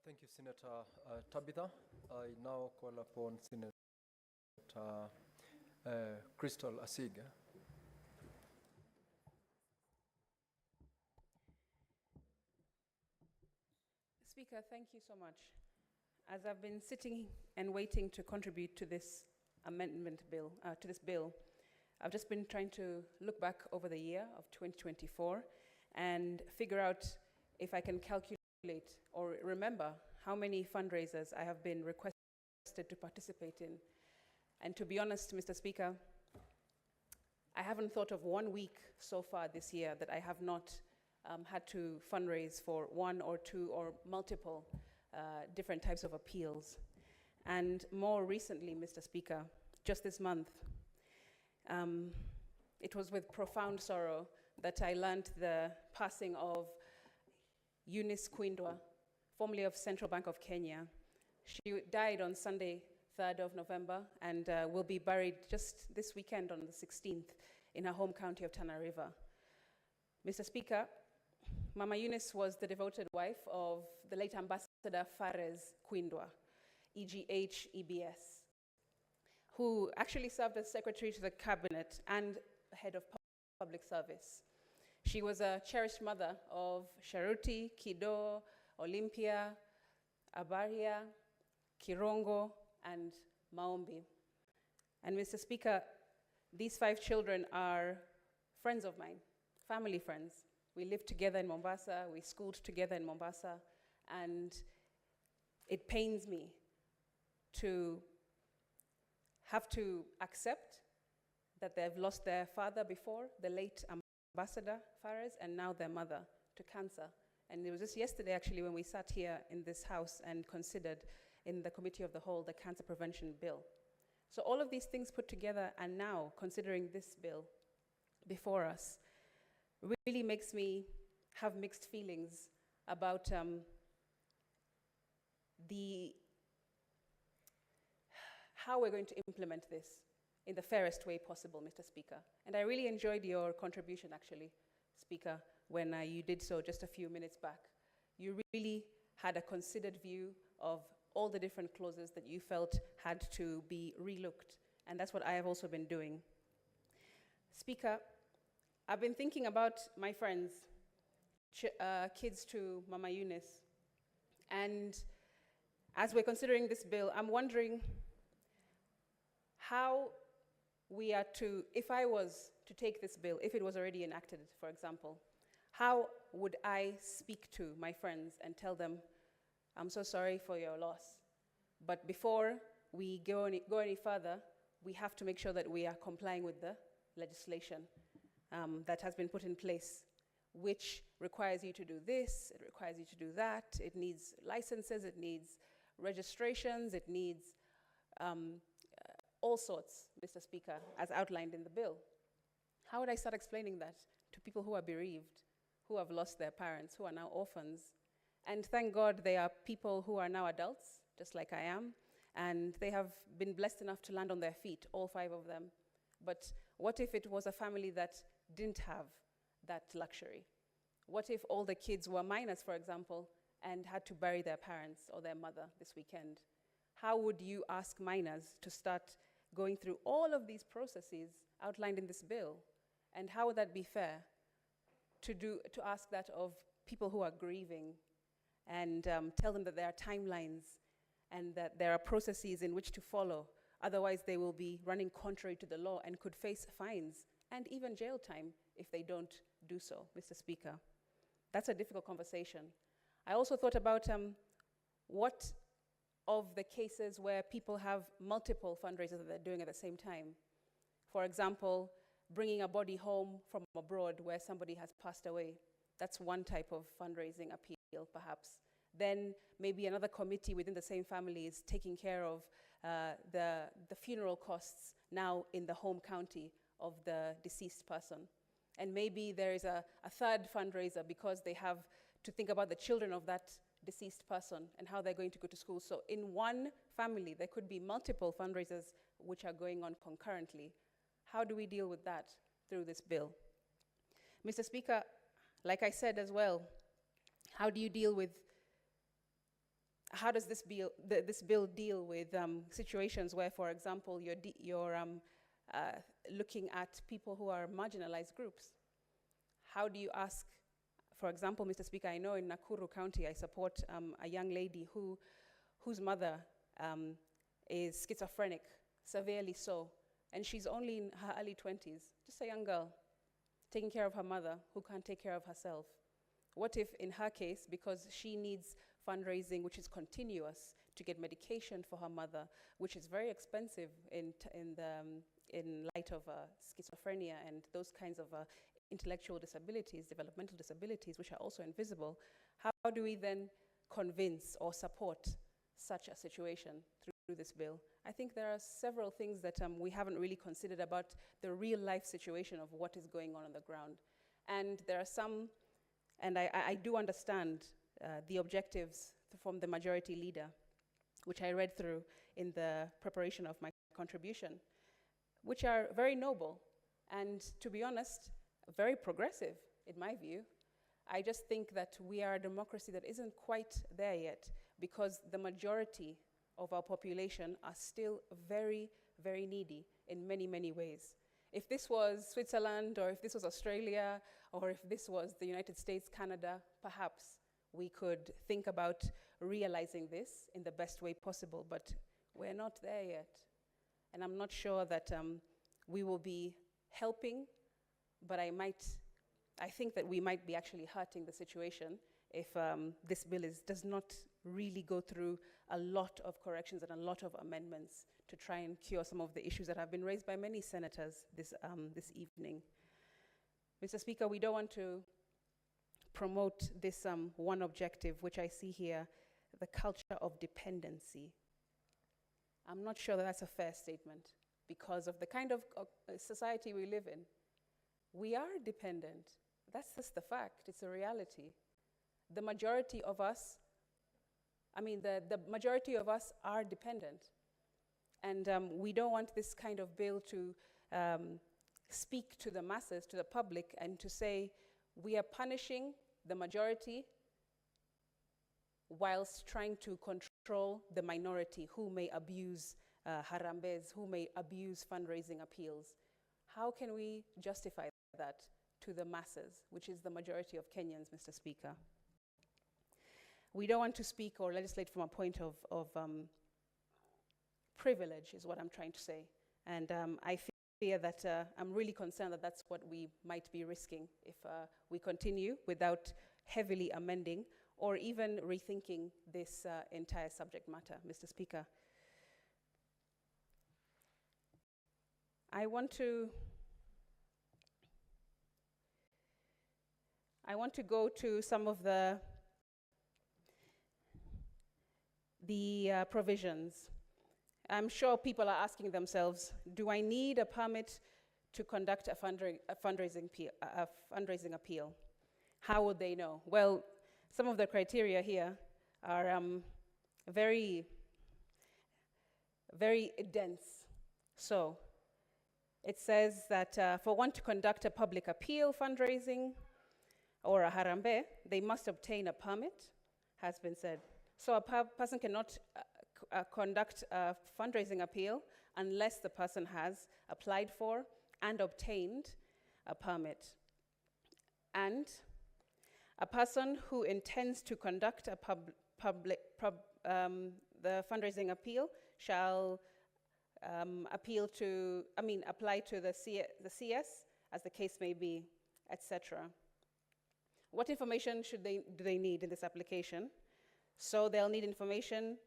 Thank you, Senator Tabitha. I now call upon Senator Crystal Asige. Speaker, thank you so much. As I've been sitting and waiting to contribute to this amendment bill, I've just been trying to look back over the year of 2024 and figure out if I can calculate or remember how many fundraisers I have been requested to participate in. And to be honest, Mr. Speaker, I haven't thought of 1 week so far this year that I have not had to fundraise for one or two or multiple different types of appeals. And more recently, Mr. Speaker, just this month, it was with profound sorrow that I learned the passing of Eunice Kwindwa, formerly of Central Bank of Kenya. She died on Sunday, 3rd of November, and will be buried just this weekend on the 16th in her home county of Tana River. Mr. Speaker, Mama Eunice was the devoted wife of the late Ambassador Fares Kwindwa, EGH EBS, who actually served as Secretary to the Cabinet and Head of Public Service. She was a cherished mother of Sharuti, Kido, Olympia, Abaria, Kirongo, and Maombi. And Mr. Speaker, these 5 children are friends of mine, family friends. We lived together in Mombasa, we schooled together in Mombasa, and it pains me to have to accept that they've lost their father before, the late Ambassador Fares, and now their mother to cancer. And it was just yesterday, actually, when we sat here in this house and considered in the Committee of the Whole the Cancer Prevention Bill. So all of these things put together, and now considering this bill before us, really makes me have mixed feelings about how we're going to implement this in the fairest way possible, Mr. Speaker. And I really enjoyed your contribution, actually, Speaker, when you did so just a few minutes back. You really had a considered view of all the different clauses that you felt had to be relooked, and that's what I have also been doing. Speaker, I've been thinking about my friends, kids to Mama Eunice, and as we're considering this bill, I'm wondering how we are to, if I was to take this bill, if it was already enacted, for example, how would I speak to my friends and tell them, I'm so sorry for your loss, but before we go any further, we have to make sure that we are complying with the legislation that has been put in place, which requires you to do this, it requires you to do that, it needs licenses, it needs registrations, it needs all sorts, Mr. Speaker, as outlined in the bill. How would I start explaining that to people who are bereaved, who have lost their parents, who are now orphans? And thank God they are people who are now adults, just like I am, and they have been blessed enough to land on their feet, all 5 of them. But what if it was a family that didn't have that luxury? What if all the kids were minors, for example, and had to bury their parents or their mother this weekend? How would you ask minors to start going through all of these processes outlined in this bill? And how would that be fair to ask that of people who are grieving and tell them that there are timelines and that there are processes in which to follow? Otherwise, they will be running contrary to the law and could face fines and even jail time if they don't do so, Mr. Speaker. That's a difficult conversation. I also thought about what of the cases where people have multiple fundraisers that they're doing at the same time. For example, bringing a body home from abroad where somebody has passed away. That's one type of fundraising appeal, perhaps. Then maybe another committee within the same family is taking care of the funeral costs now in the home county of the deceased person. And maybe there is a third fundraiser because they have to think about the children of that deceased person and how they're going to go to school. So in one family, there could be multiple fundraisers which are going on concurrently. How do we deal with that through this bill? Mr. Speaker, like I said as well, how do you deal with how does this bill deal with situations where, for example, you're looking at people who are marginalized groups? How do you ask, for example, Mr. Speaker, I know in Nakuru County I support a young lady whose mother is schizophrenic, severely so, and she's only in her early 20s, just a young girl, taking care of her mother who can't take care of herself. What if in her case, because she needs fundraising which is continuous to get medication for her mother, which is very expensive in light of schizophrenia and those kinds of intellectual disabilities, developmental disabilities, which are also invisible, how do we then convince or support such a situation through this bill? I think there are several things that we haven't really considered about the real life situation of what is going on the ground. And there are some, and I do understand the objectives from the majority leader, which I read through in the preparation of my contribution, which are very noble and, to be honest, very progressive in my view. I just think that we are a democracy that isn't quite there yet because the majority of our population are still very, very needy in many, many ways. If this was Switzerland, or if this was Australia, or if this was the United States, Canada, perhaps we could think about realizing this in the best way possible, but we're not there yet. And I'm not sure that we will be helping, but I think that we might be actually hurting the situation if this bill does not really go through a lot of corrections and a lot of amendments to try and cure some of the issues that have been raised by many senators this evening. Mr. Speaker, we don't want to promote this one objective, which I see here, the culture of dependency. I'm not sure that that's a fair statement because of the kind of society we live in. We are dependent. That's just the fact. It's a reality. The majority of us, the majority of us are dependent. And we don't want this kind of bill to speak to the masses, to the public, and to say we are punishing the majority whilst trying to control the minority who may abuse harambes, who may abuse fundraising appeals. How can we justify that to the masses, which is the majority of Kenyans, Mr. Speaker? We don't want to speak or legislate from a point of privilege, is what I'm trying to say. And I fear that I'm really concerned that that's what we might be risking if we continue without heavily amending or even rethinking this entire subject matter, Mr. Speaker. I want to go to some of the provisions. I'm sure people are asking themselves, do I need a permit to conduct a fundraising appeal? How would they know? Well, some of the criteria here are very, very dense. So it says that for one to conduct a public appeal fundraising or a harambe, they must obtain a permit, has been said. So a person cannot conduct a fundraising appeal unless the person has applied for and obtained a permit. And a person who intends to conduct a the fundraising appeal shall apply to the CS, as the case may be, etc. What information do they need in this application? So they'll need information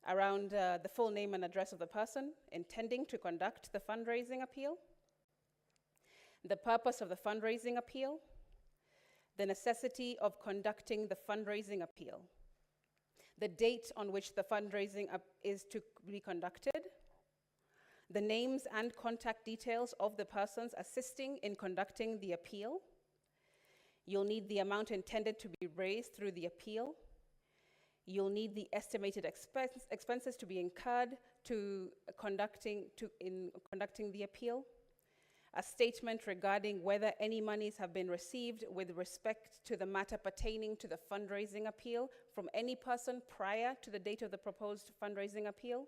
around the full name and address of the person intending to conduct the fundraising appeal, the purpose of the fundraising appeal, the necessity of conducting the fundraising appeal, the date on which the fundraising is to be conducted, the names and contact details of the persons assisting in conducting the appeal. You'll need the amount intended to be raised through the appeal. You'll need the estimated expenses to be incurred in conducting the appeal. a statement regarding whether any monies have been received with respect to the matter pertaining to the fundraising appeal from any person prior to the date of the proposed fundraising appeal,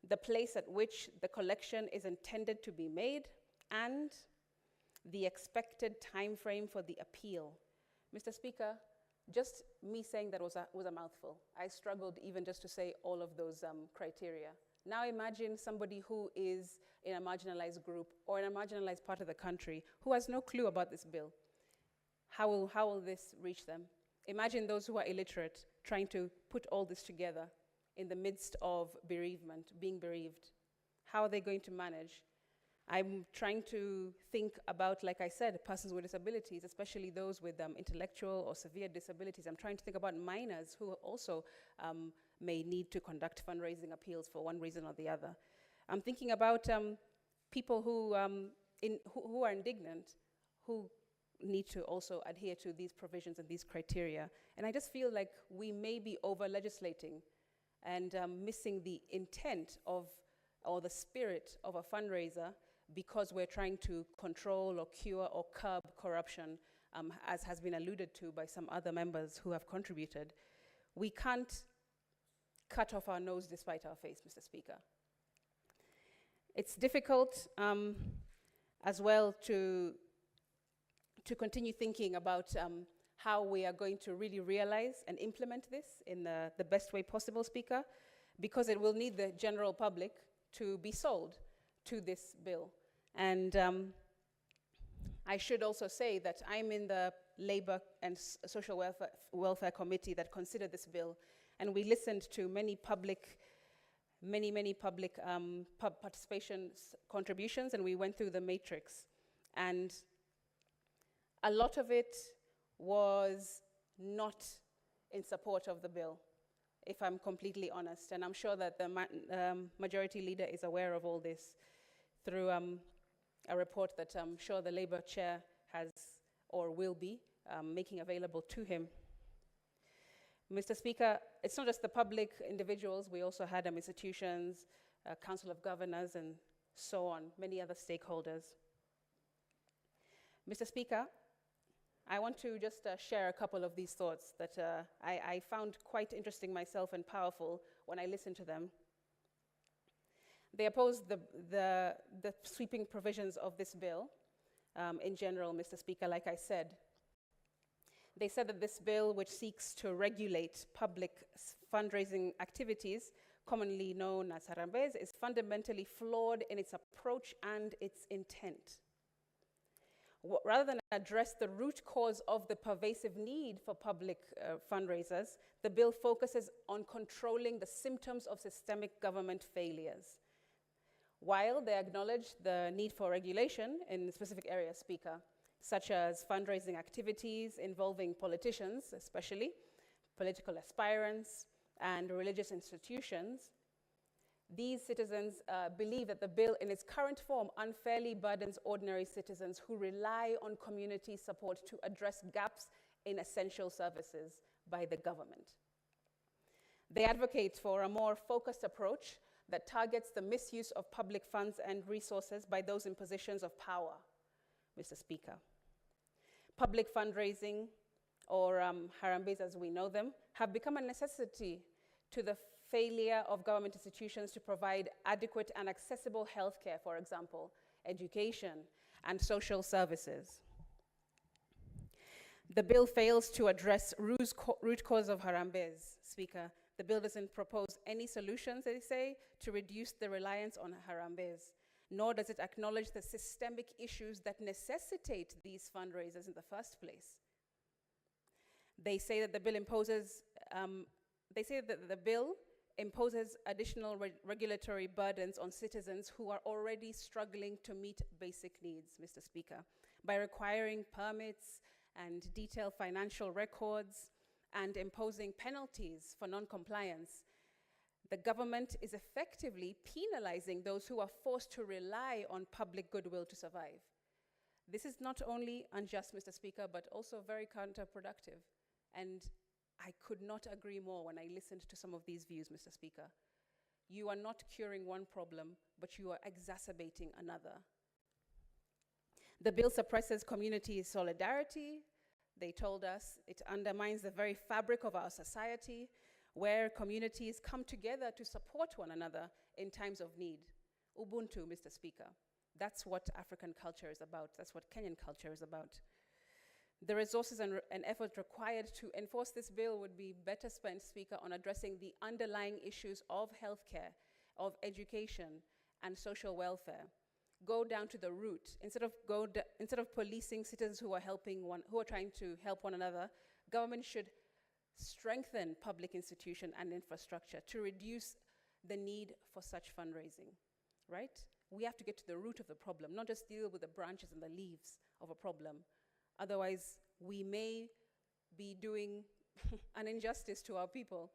the place at which the collection is intended to be made, and the expected time frame for the appeal. Mr. Speaker, just me saying that was a mouthful. I struggled even just to say all of those criteria. Now imagine somebody who is in a marginalized group or in a marginalized part of the country who has no clue about this bill. How will this reach them? Imagine those who are illiterate trying to put all this together in the midst of bereavement, being bereaved. How are they going to manage? I'm trying to think about, like I said, persons with disabilities, especially those with intellectual or severe disabilities. I'm trying to think about minors who also may need to conduct fundraising appeals for one reason or the other. I'm thinking about people who are indignant, who need to also adhere to these provisions and these criteria. And I just feel like we may be over-legislating and missing the intent of, or the spirit of a fundraiser, because we're trying to control or cure or curb corruption, as has been alluded to by some other members who have contributed. We can't cut off our nose despite our face, Mr. Speaker. It's difficult as well to continue thinking about how we are going to really realize and implement this in the best way possible, Speaker, because it will need the general public to be sold to this bill. And I should also say that I'm in the Labor and Social Welfare Committee that considered this bill, and we listened to many public participation contributions, and we went through the matrix. And a lot of it was not in support of the bill, if I'm completely honest. And I'm sure that the majority leader is aware of all this through a report that I'm sure the Labour chair has or will be making available to him. Mr. Speaker, it's not just the public individuals. We also had institutions, Council of Governors, and so on, many other stakeholders. Mr. Speaker, I want to just share a couple of these thoughts that I found quite interesting myself and powerful when I listened to them. They opposed the sweeping provisions of this bill in general, Mr. Speaker, like I said. They said that this bill, which seeks to regulate public fundraising activities, commonly known as harambes, is fundamentally flawed in its approach and its intent. Rather than address the root cause of the pervasive need for public fundraisers, the bill focuses on controlling the symptoms of systemic government failures. While they acknowledge the need for regulation in specific areas, Speaker, such as fundraising activities involving politicians, especially political aspirants and religious institutions, these citizens believe that the bill in its current form unfairly burdens ordinary citizens who rely on community support to address gaps in essential services by the government. They advocate for a more focused approach that targets the misuse of public funds and resources by those in positions of power, Mr. Speaker. Public fundraising, or harambes as we know them, have become a necessity to the failure of government institutions to provide adequate and accessible healthcare, for example, education, and social services. The bill fails to address root cause of harambes, Speaker. The bill doesn't propose any solutions, they say, to reduce the reliance on harambes, nor does it acknowledge the systemic issues that necessitate these fundraisers in the first place. They say that the bill imposes additional regulatory burdens on citizens who are already struggling to meet basic needs, Mr. Speaker, by requiring permits and detailed financial records and imposing penalties for non-compliance. The government is effectively penalizing those who are forced to rely on public goodwill to survive. This is not only unjust, Mr. Speaker, but also very counterproductive. And I could not agree more when I listened to some of these views, Mr. Speaker. You are not curing one problem, but you are exacerbating another. The bill suppresses community solidarity. They told us it undermines the very fabric of our society, where communities come together to support one another in times of need. Ubuntu, Mr. Speaker. That's what African culture is about. That's what Kenyan culture is about. The resources and effort required to enforce this bill would be better spent, Speaker, on addressing the underlying issues of healthcare, of education, and social welfare. Go down to the root. Instead of policing citizens who are trying to help one another, government should strengthen public institution and infrastructure to reduce the need for such fundraising, right? We have to get to the root of the problem, not just deal with the branches and the leaves of a problem. Otherwise, we may be doing an injustice to our people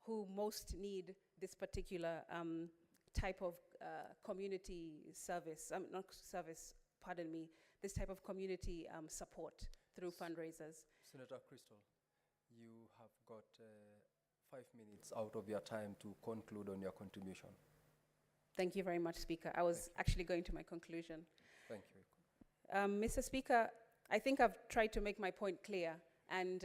who most need this particular type of community service, this type of community support through fundraisers. Senator Crystal, you have got 5 minutes out of your time to conclude on your contribution. Thank you very much, Speaker. I was actually going to my conclusion. Thank you. Mr. Speaker, I think I've tried to make my point clear, and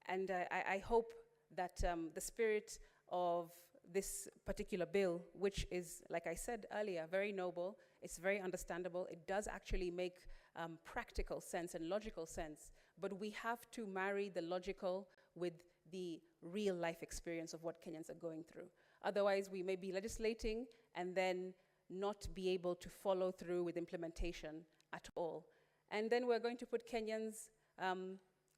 I hope that the spirit of this particular bill, which is, like I said earlier, very noble, it's very understandable, it does actually make practical sense and logical sense, but we have to marry the logical with the real life experience of what Kenyans are going through. Otherwise, we may be legislating and then not be able to follow through with implementation at all. And then we're going to put Kenyans,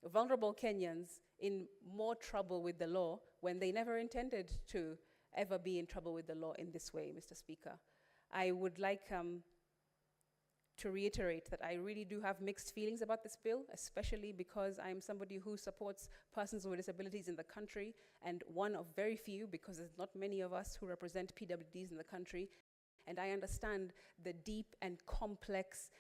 vulnerable Kenyans, in more trouble with the law when they never intended to ever be in trouble with the law in this way, Mr. Speaker. I would like to reiterate that I really do have mixed feelings about this bill, especially because I'm somebody who supports persons with disabilities in the country, and one of very few, because there's not many of us who represent PWDs in the country, and I understand the deep and complex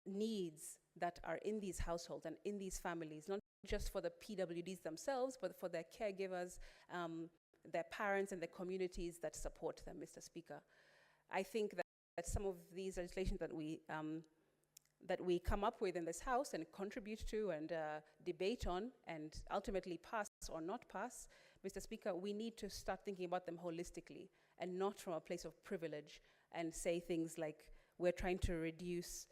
needs that are in these households and in these families, not just for the PWDs themselves, but for their caregivers, their parents, and the communities that support them, Mr. Speaker. I think that some of these legislations that we come up with in this House and contribute to and debate on and ultimately pass or not pass, Mr. Speaker, we need to start thinking about them holistically and not from a place of privilege and say things like we're trying to reduce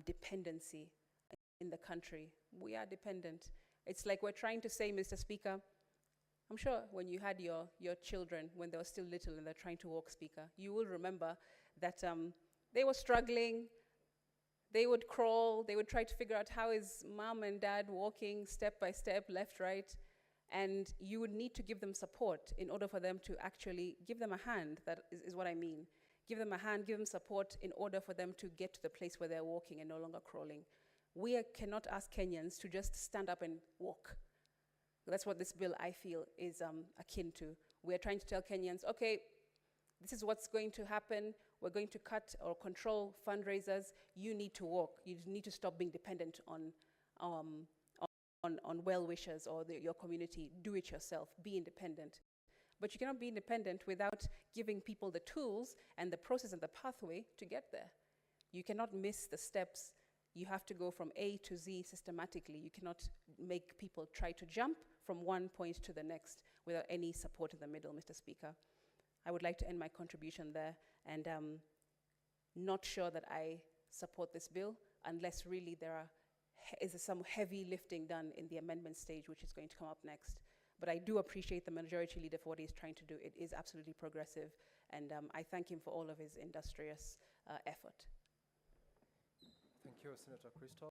dependency in the country. We are dependent. It's like we're trying to say, Mr. Speaker, I'm sure when you had your children, when they were still little and they're trying to walk, Speaker, you will remember that they were struggling, they would crawl, they would try to figure out how is mom and dad walking step by step, left, right, and you would need to give them support in order for them to actually give them a hand. That is what I mean. Give them a hand, give them support in order for them to get to the place where they're walking and no longer crawling. We cannot ask Kenyans to just stand up and walk. That's what this bill, I feel, is akin to. We're trying to tell Kenyans, okay, this is what's going to happen. We're going to cut or control fundraisers. You need to walk. You need to stop being dependent on well-wishers or your community. Do it yourself. Be independent. But you cannot be independent without giving people the tools and the process and the pathway to get there. You cannot miss the steps. You have to go from A to Z systematically. You cannot make people try to jump from one point to the next without any support in the middle, Mr. Speaker. I would like to end my contribution there, and not sure that I support this bill unless really there is some heavy lifting done in the amendment stage, which is going to come up next. But I do appreciate the majority leader for what he's trying to do. It is absolutely progressive, and I thank him for all of his industrious effort. Thank you, Senator Crystal.